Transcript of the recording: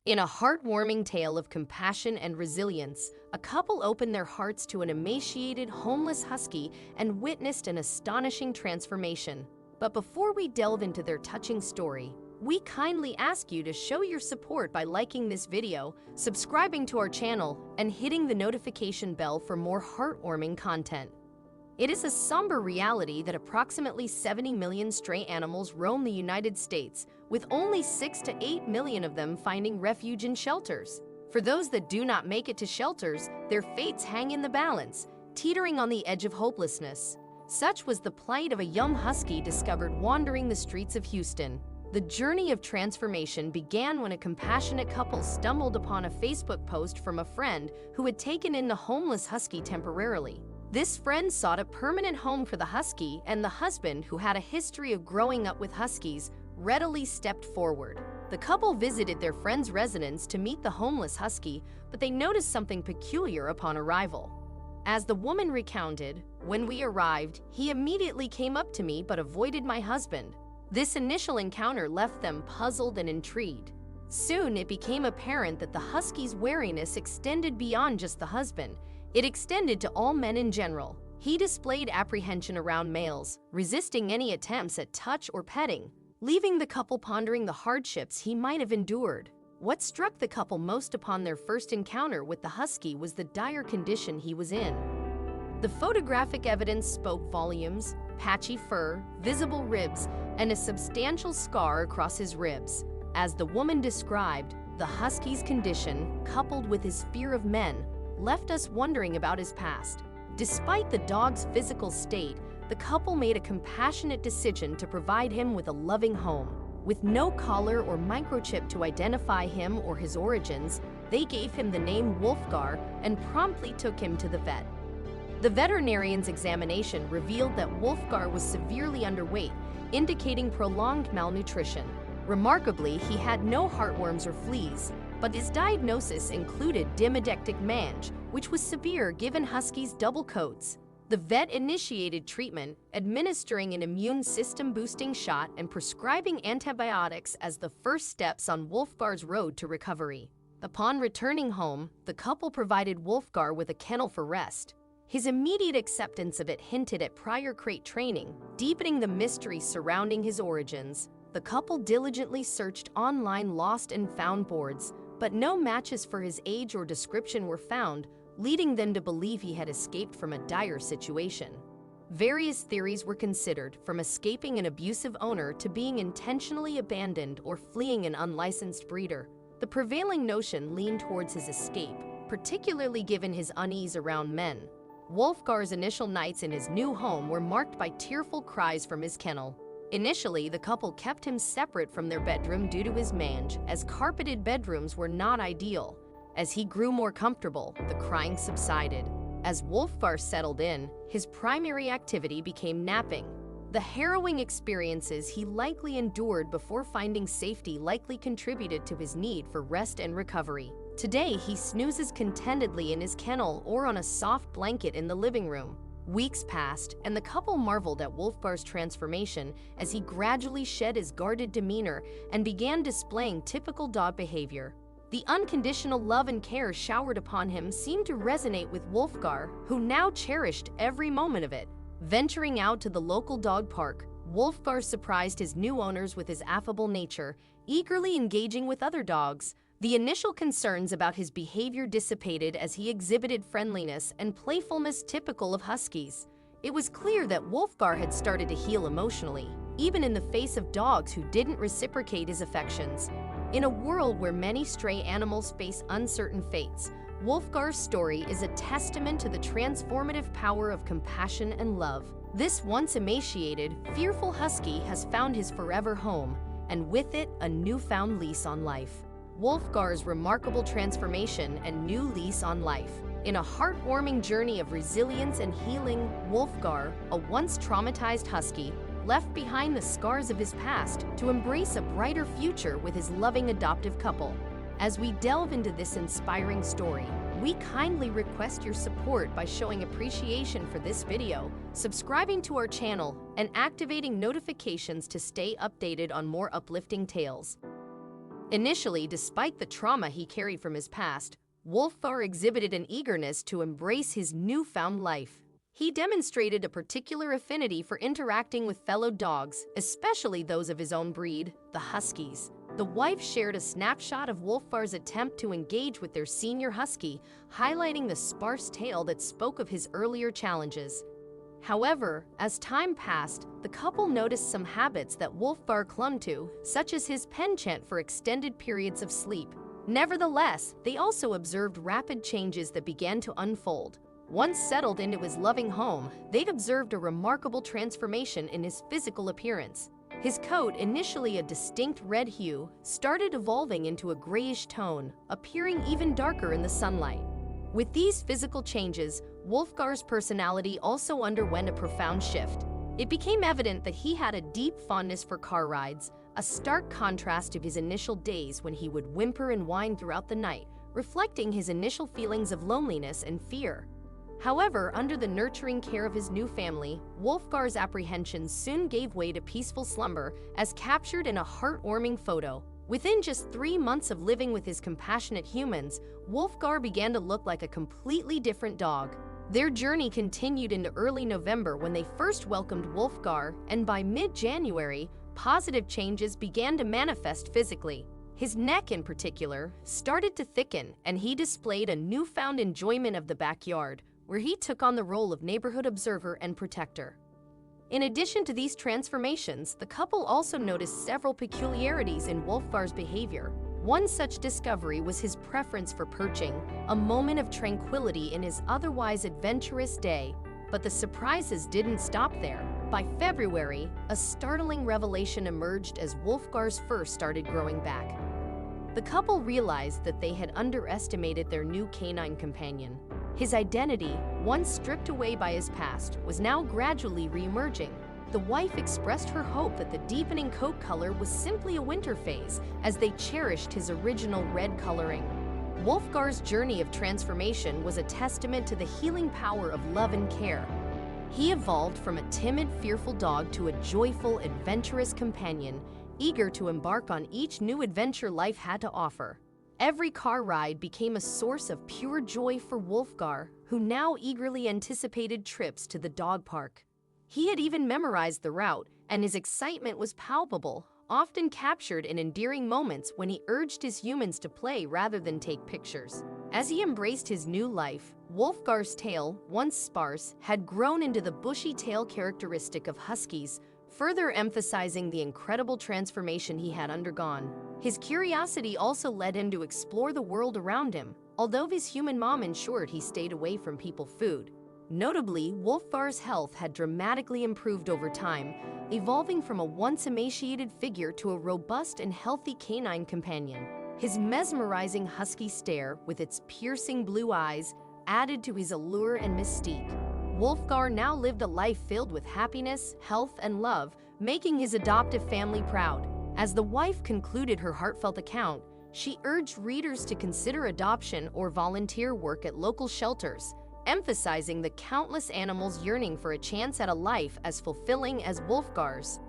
In a heartwarming tale of compassion and resilience, a couple opened their hearts to an emaciated, homeless husky and witnessed an astonishing transformation. But before we delve into their touching story, we kindly ask you to show your support by liking this video, subscribing to our channel, and hitting the notification bell for more heartwarming content. It is a somber reality that approximately 70 million stray animals roam the United States, with only 6 to 8 million of them finding refuge in shelters. For those that do not make it to shelters, their fates hang in the balance, teetering on the edge of hopelessness. Such was the plight of a young husky discovered wandering the streets of Houston. The journey of transformation began when a compassionate couple stumbled upon a Facebook post from a friend who had taken in the homeless husky temporarily. This friend sought a permanent home for the husky, and the husband, who had a history of growing up with huskies, readily stepped forward. The couple visited their friend's residence to meet the homeless husky, but they noticed something peculiar upon arrival. As the woman recounted, "When we arrived, he immediately came up to me but avoided my husband. This initial encounter left them puzzled and intrigued. Soon it became apparent that the husky's wariness extended beyond just the husband. It extended to all men in general. He displayed apprehension around males, resisting any attempts at touch or petting, leaving the couple pondering the hardships he might have endured. What struck the couple most upon their first encounter with the husky was the dire condition he was in. The photographic evidence spoke volumes: patchy fur, visible ribs, and a substantial scar across his ribs. As the woman described, the husky's condition, coupled with his fear of men, left us wondering about his past. Despite the dog's physical state, the couple made a compassionate decision to provide him with a loving home. With no collar or microchip to identify him or his origins, they gave him the name Wolfgar and promptly took him to the vet. The veterinarian's examination revealed that Wolfgar was severely underweight, indicating prolonged malnutrition. Remarkably, he had no heartworms or fleas, but his diagnosis included dimodectic mange, which was severe given huskies double coats. The vet initiated treatment, administering an immune system-boosting shot and prescribing antibiotics as the first steps on Wolfgar's road to recovery. Upon returning home, the couple provided Wolfgar with a kennel for rest. His immediate acceptance of it hinted at prior crate training, deepening the mystery surrounding his origins. The couple diligently searched online lost and found boards, but no matches for his age or description were found, leading them to believe he had escaped from a dire situation. Various theories were considered, from escaping an abusive owner to being intentionally abandoned or fleeing an unlicensed breeder. The prevailing notion leaned towards his escape, particularly given his unease around men. Wolfgar's initial nights in his new home were marked by tearful cries from his kennel. Initially, the couple kept him separate from their bedroom due to his mange, as carpeted bedrooms were not ideal. As he grew more comfortable, the crying subsided. As Wolfgar settled in, his primary activity became napping. The harrowing experiences he likely endured before finding safety likely contributed to his need for rest and recovery. Today, he snoozes contentedly in his kennel or on a soft blanket in the living room. Weeks passed, and the couple marveled at Wolfgar's transformation as he gradually shed his guarded demeanor and began displaying typical dog behavior. The unconditional love and care showered upon him seemed to resonate with Wolfgar, who now cherished every moment of it. Venturing out to the local dog park, Wolfgar surprised his new owners with his affable nature, eagerly engaging with other dogs. The initial concerns about his behavior dissipated as he exhibited friendliness and playfulness typical of huskies. It was clear that Wolfgar had started to heal emotionally, even in the face of dogs who didn't reciprocate his affections. In a world where many stray animals face uncertain fates, Wolfgar's story is a testament to the transformative power of compassion and love. This once emaciated, fearful husky has found his forever home, and with it, a newfound lease on life. Wolfgar's remarkable transformation and new lease on life. In a heartwarming journey of resilience and healing, Wolfgar, a once traumatized husky, left behind the scars of his past to embrace a brighter future with his loving adoptive couple. As we delve into this inspiring story, we kindly request your support by showing appreciation for this video, subscribing to our channel, and activating notifications to stay updated on more uplifting tales. Initially, despite the trauma he carried from his past, Wolfgar exhibited an eagerness to embrace his newfound life. He demonstrated a particular affinity for interacting with fellow dogs, especially those of his own breed, the Huskies. The wife shared a snapshot of Wolfgar's attempt to engage with their senior husky, highlighting the sparse tale that spoke of his earlier challenges. However, as time passed, the couple noticed some habits that Wolfgar clung to, such as his penchant for extended periods of sleep. Nevertheless, they also observed rapid changes that began to unfold. Once settled into his loving home, they'd observed a remarkable transformation in his physical appearance. His coat, initially a distinct red hue, started evolving into a grayish tone, appearing even darker in the sunlight. With these physical changes, Wolfgar's personality also underwent a profound shift. It became evident that he had a deep fondness for car rides, a stark contrast to his initial days when he would whimper and whine throughout the night, reflecting his initial feelings of loneliness and fear. However, under the nurturing care of his new family, Wolfgar's apprehensions soon gave way to peaceful slumber, as captured in a heartwarming photo. Within just 3 months of living with his compassionate humans, Wolfgar began to look like a completely different dog. Their journey continued into early November when they first welcomed Wolfgar, and by mid-January, positive changes began to manifest physically. His neck, in particular, started to thicken, and he displayed a newfound enjoyment of the backyard, where he took on the role of neighborhood observer and protector. In addition to these transformations, the couple also noticed several peculiarities in Wolfgar's behavior. One such discovery was his preference for perching, a moment of tranquility in his otherwise adventurous day. But the surprises didn't stop there. By February, a startling revelation emerged as Wolfgar's fur started growing back. The couple realized that they had underestimated their new canine companion. His identity, once stripped away by his past, was now gradually re-emerging. The wife expressed her hope that the deepening coat color was simply a winter phase, as they cherished his original red coloring. Wolfgar's journey of transformation was a testament to the healing power of love and care. He evolved from a timid, fearful dog to a joyful, adventurous companion, eager to embark on each new adventure life had to offer. Every car ride became a source of pure joy for Wolfgar, who now eagerly anticipated trips to the dog park. He had even memorized the route, and his excitement was palpable, often captured in endearing moments when he urged his humans to play rather than take pictures. As he embraced his new life, Wolfgar's tail, once sparse, had grown into the bushy tail characteristic of huskies, further emphasizing the incredible transformation he had undergone. His curiosity also led him to explore the world around him, although his human mom ensured he stayed away from people food. Notably, Wolfgar's health had dramatically improved over time, evolving from a once emaciated figure to a robust and healthy canine companion. His mesmerizing husky stare, with its piercing blue eyes, added to his allure and mystique. Wolfgar now lived a life filled with happiness, health, and love, making his adoptive family proud. As the wife concluded her heartfelt account, she urged readers to consider adoption or volunteer work at local shelters, emphasizing the countless animals yearning for a chance at a life as fulfilling as Wolfgar's.